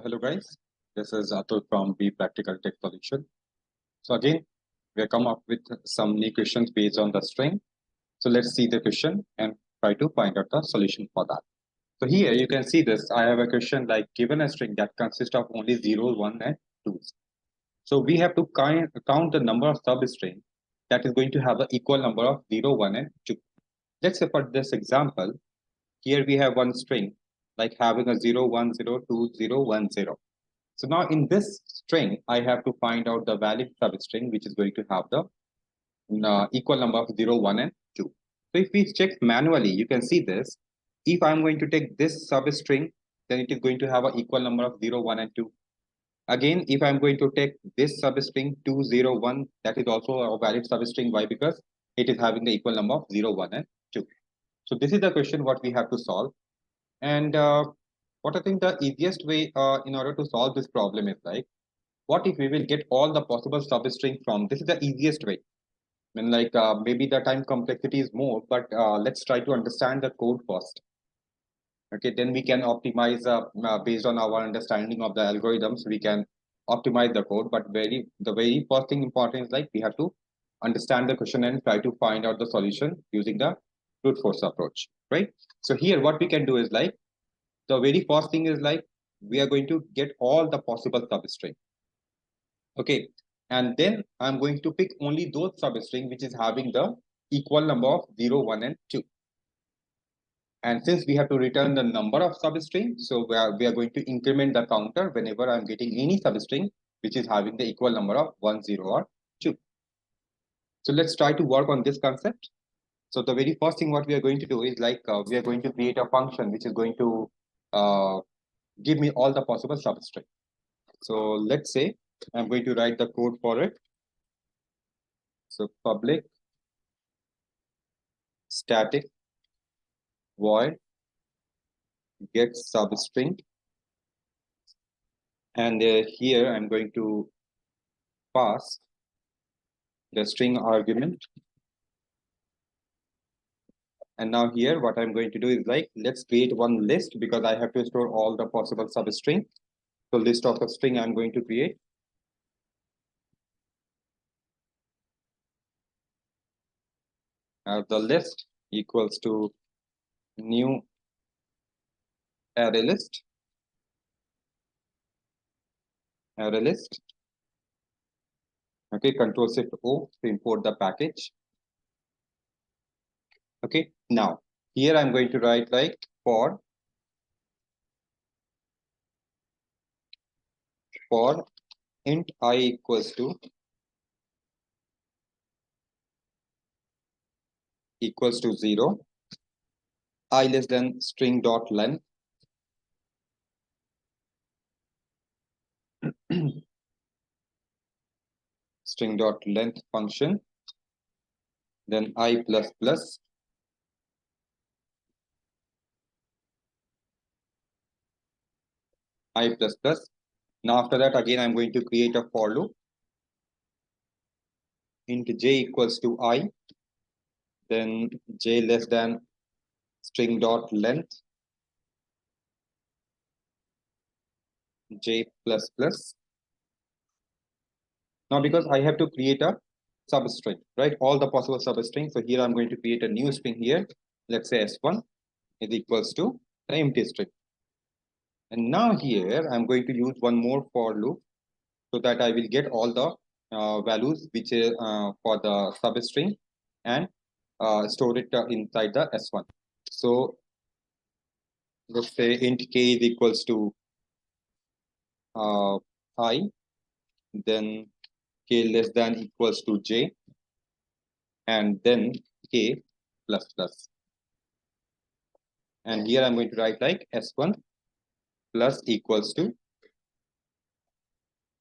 So hello guys, this is Atul from B Practical Tech Solution. So again, we have come up with some new questions based on the string. So let's see the question and try to find out the solution for that. So here you can see this. I have a question like given a string that consists of only 0, 1 and 2s. So we have to count the number of substring that is going to have an equal number of 0, 1 and 2. Let's say for this example, here we have one string like having a 0, 1, 0, 2, 0, 1, 0. So now in this string, I have to find out the valid substring, which is going to have the equal number of 0, 1, and 2. So if we check manually, you can see this. If I'm going to take this substring, then it is going to have an equal number of 0, 1, and 2. Again, if I'm going to take this substring 2, 0, 1, that is also a valid substring. Why? Because it is having the equal number of 0, 1, and 2. So this is the question what we have to solve. And what I think the easiest way in order to solve this problem is like, what if we will get all the possible substrings from? This is the easiest way. I mean, like maybe the time complexity is more, but let's try to understand the code first. Okay, then we can optimize based on our understanding of the algorithms. We can optimize the code, but the very first thing important is like we have to understand the question and try to find out the solution using the brute force approach, right? So here, what we can do is like the very first thing is like we are going to get all the possible substring. Okay, and then I'm going to pick only those substring which is having the equal number of 0, 1, and 2. And since we have to return the number of substring, so we are going to increment the counter whenever I'm getting any substring which is having the equal number of 1, 0, or 2. So let's try to work on this concept. So the very first thing what we are going to do is like we are going to create a function which is going to give me all the possible substring. So let's say I'm going to write the code for it. So public static void get substring, and here I'm going to pass the string argument. And now here what I'm going to do is like let's create one list because I have to store all the possible substring. So list of the string I'm going to create. The list equals to new array list. Okay, Control Shift O to import the package. Okay, now here I'm going to write like for int I equals to equals to 0, I less than string dot length. String dot length function, then I plus plus I plus plus. Now after that again I'm going to create a for loop. Int j equals to I, then j less than string dot length j plus plus. Now because I have to create a substring, right? All the possible substrings. So here I'm going to create a new string here. Let's say s1 is equals to the empty string. And now here I'm going to use one more for loop so that I will get all the values which is for the substring and store it inside the s1. So let's say int k is equals to I, then k less than equals to j, and then k plus plus. And here I'm going to write like s1 plus equals to,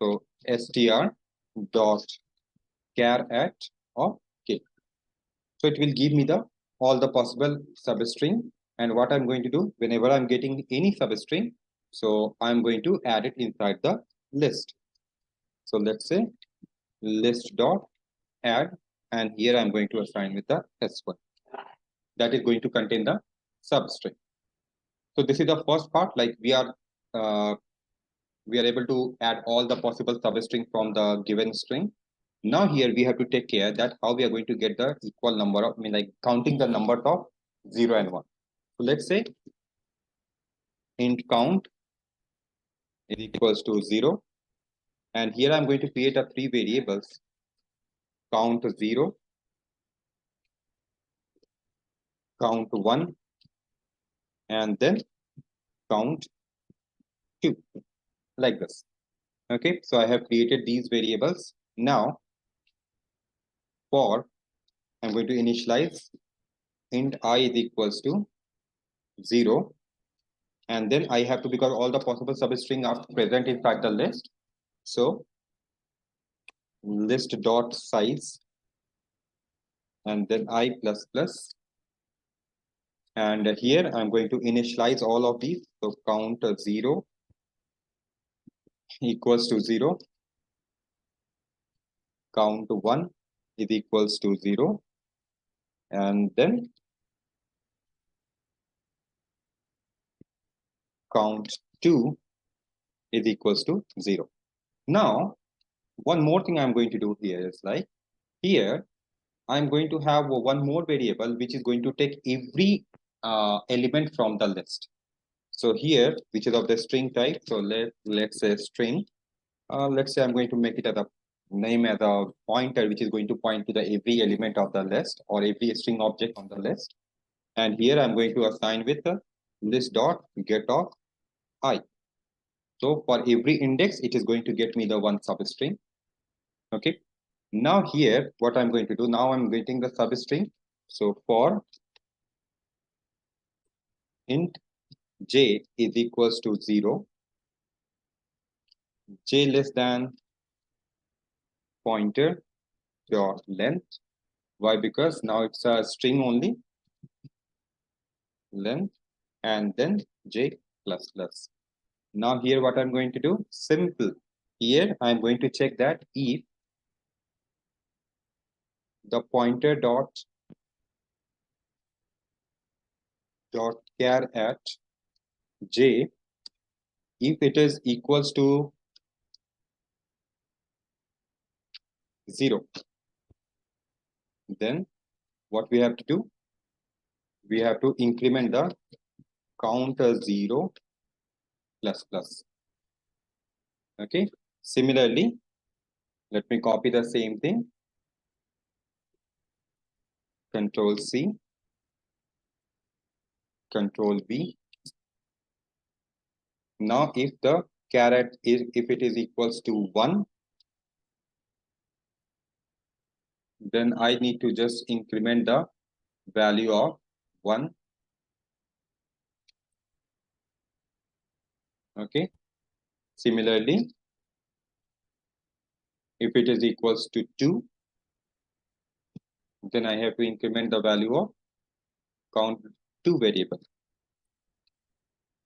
so str dot char at of k. So it will give me the all the possible substring. And what I'm going to do whenever I'm getting any substring, so I'm going to add it inside the list. So let's say list dot add, and here I'm going to assign with the s1. That is going to contain the substring. So this is the first part, like we are we are able to add all the possible substring from the given string. Now here we have to take care that how we are going to get the equal number of, like counting the numbers of 0 and 1. So let's say int count is equals to 0. And here I'm going to create a 3 variables, count 0, count 1, and then count 2, like this. Okay, so I have created these variables. Now for I'm going to initialize int I is equals to 0, and then I have to, because all the possible substring are present inside the list, so list dot size and then I plus plus, and here I'm going to initialize all of these. So count 0 equals to 0, count 1 is equals to 0, and then count 2 is equals to 0. Now one more thing I'm going to do here is, like, here I'm going to have one more variable which is going to take every element from the list. So here, which is of the string type, so let's say string. Let's say I'm going to make it as a name as a pointer, which is going to point to the every element of the list or every string object on the list. And here I'm going to assign with the list dot get of I. So for every index, it is going to get me the one substring. Okay. Now here, what I'm going to do, now I'm getting the substring. So for int j is equals to 0, j less than pointer dot length. Why? Because now it's a string only, length, and then j plus plus. Now here what I'm going to do, simple. Here I'm going to check that if the pointer dot char at j, if it is equals to 0, then what we have to do, we have to increment the count 0 plus plus. Okay, similarly, let me copy the same thing, Control C, Control V. Now if the caret is, if it is equals to 1, then I need to just increment the value of 1. Okay, similarly, if it is equals to 2, then I have to increment the value of count 2 variable,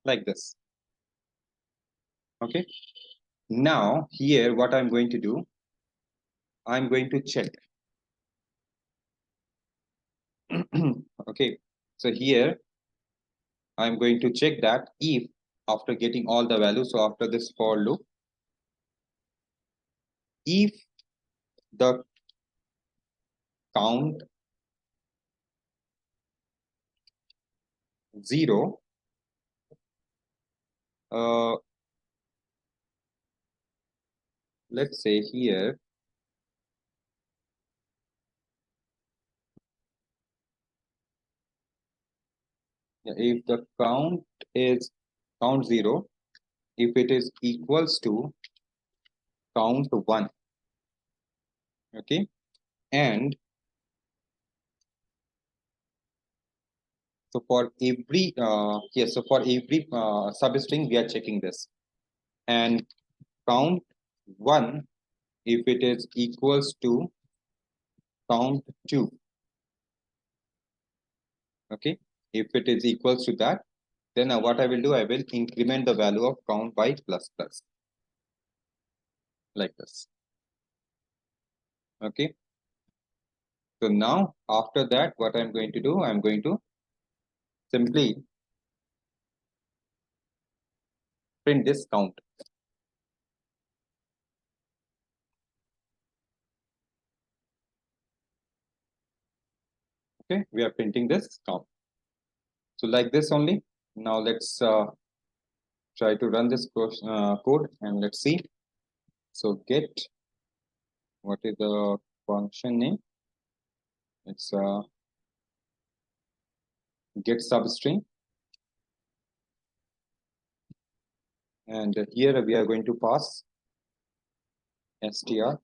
like this. Okay, now here what I'm going to do, I'm going to check. Okay, so here I'm going to check that if after getting all the values, so after this for loop, if the count 0, let's say here, if the count is count 0, if it is equals to count 1, okay, and so for every yes, so for every substring we are checking this, and count 1 if it is equals to count 2. Okay, if it is equals to that, then what I will do, I will increment the value of count by plus plus, like this. Okay, so now after that, what I'm going to do, I'm going to simply print this count. Okay, we are printing this count. So like this only. Now let's try to run this code and let's see. So get, what is the function name? It's get substring, and here we are going to pass str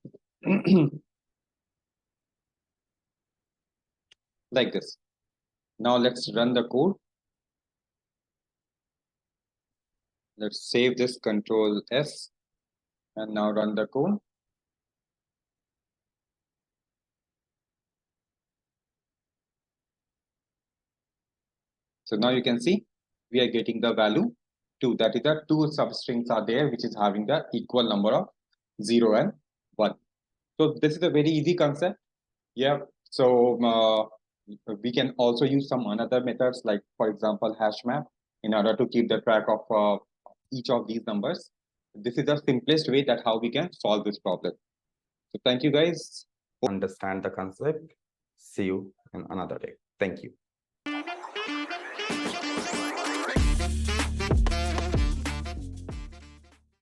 like this. Now let's run the code. Let's save this, Control S, and now run the code. So now you can see we are getting the value 2. That is the 2 substrings are there, which is having the equal number of 0 and 1. So this is a very easy concept. Yeah. So we can also use some another methods, like for example hash map, in order to keep the track of each of these numbers. This is the simplest way that how we can solve this problem. So thank you guys. Understand the concept. See you in another day. Thank you.